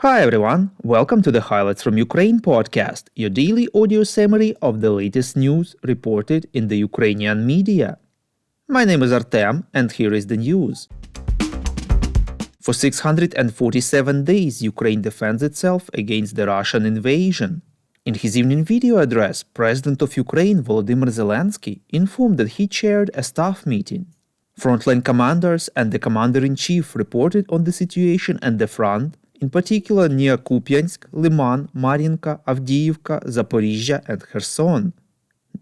Hi everyone, welcome to the Highlights from Ukraine podcast, your daily audio summary of the latest news reported in the Ukrainian media. My name is Artem, and here is the news. For 647 days, Ukraine defends itself against the Russian invasion. In his evening video address, President of Ukraine Volodymyr Zelenskyy informed that he chaired a staff meeting. Frontline commanders and the commander-in-chief reported on the situation at the front, in particular near Kupiansk, Liman, Marinka, Avdiivka, Zaporizhia and Kherson.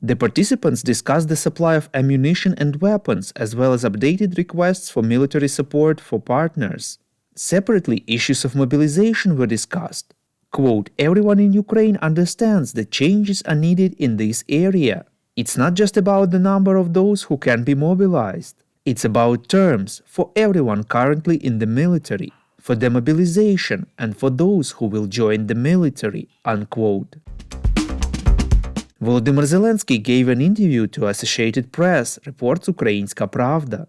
The participants discussed the supply of ammunition and weapons, as well as updated requests for military support for partners. Separately, issues of mobilization were discussed. Quote, "Everyone in Ukraine understands that changes are needed in this area. It's not just about the number of those who can be mobilized. It's about terms for everyone currently in the military, for demobilization, and for those who will join the military," unquote. Volodymyr Zelenskyy gave an interview to Associated Press, reports Ukrainska Pravda.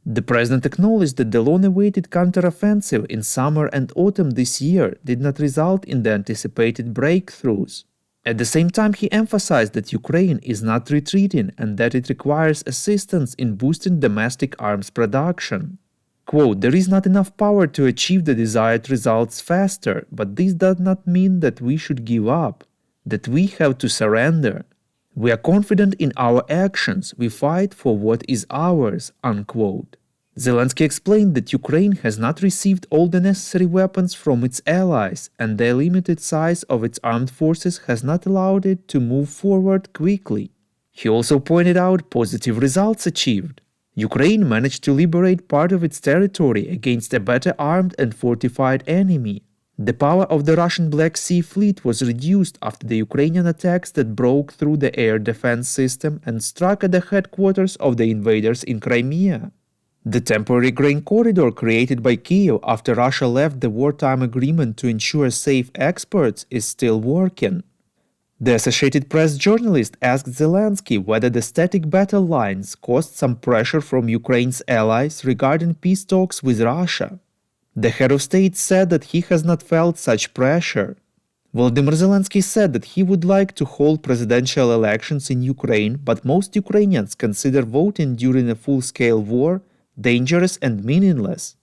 The president acknowledged that the long-awaited counteroffensive in summer and autumn this year did not result in the anticipated breakthroughs. At the same time, he emphasized that Ukraine is not retreating and that it requires assistance in boosting domestic arms production. Quote, "There is not enough power to achieve the desired results faster, but this does not mean that we should give up, that we have to surrender. We are confident in our actions, we fight for what is ours," unquote. Zelenskyy explained that Ukraine has not received all the necessary weapons from its allies, and the limited size of its armed forces has not allowed it to move forward quickly. He also pointed out positive results achieved. Ukraine managed to liberate part of its territory against a better armed and fortified enemy. The power of the Russian Black Sea Fleet was reduced after the Ukrainian attacks that broke through the air defense system and struck at the headquarters of the invaders in Crimea. The temporary grain corridor created by Kyiv after Russia left the wartime agreement to ensure safe exports is still working. The Associated Press journalist asked Zelenskyy whether the static battle lines caused some pressure from Ukraine's allies regarding peace talks with Russia. The head of state said that he has not felt such pressure. Volodymyr Zelenskyy said that he would like to hold presidential elections in Ukraine, but most Ukrainians consider voting during a full-scale war dangerous and meaningless.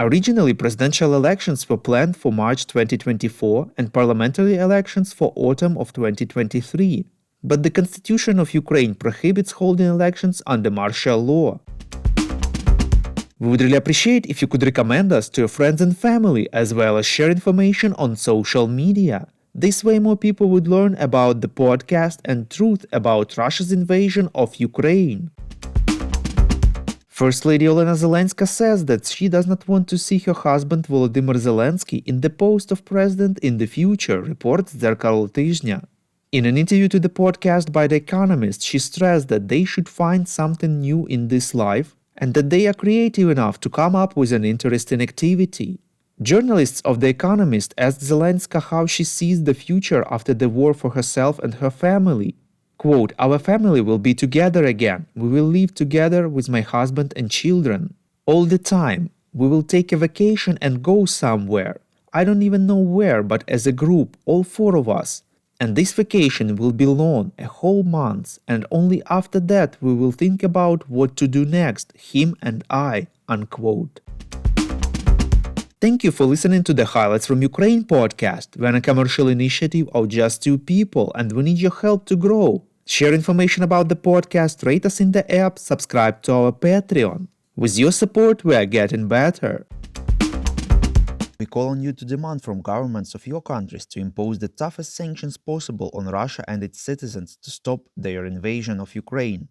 Originally, presidential elections were planned for March 2024 and parliamentary elections for autumn of 2023, but the Constitution of Ukraine prohibits holding elections under martial law. We would really appreciate if you could recommend us to your friends and family, as well as share information on social media. This way more people would learn about the podcast and truth about Russia's invasion of Ukraine. First Lady Olena Zelenska says that she does not want to see her husband Volodymyr Zelenskyy in the post of president in the future, reports Zerkalo Tizhnya. In an interview to the podcast by The Economist, she stressed that they should find something new in this life and that they are creative enough to come up with an interesting activity. Journalists of The Economist asked Zelenska how she sees the future after the war for herself and her family. Quote, "Our family will be together again. We will live together with my husband and children. All the time. We will take a vacation and go somewhere. I don't even know where, but as a group, all four of us. And this vacation will be long, a whole month, and only after that we will think about what to do next, him and I," unquote. Thank you for listening to the Highlights from Ukraine podcast. We're a commercial initiative of just two people, and we need your help to grow. Share information about the podcast, rate us in the app, subscribe to our Patreon. With your support, we are getting better. We call on you to demand from governments of your countries to impose the toughest sanctions possible on Russia and its citizens to stop their invasion of Ukraine.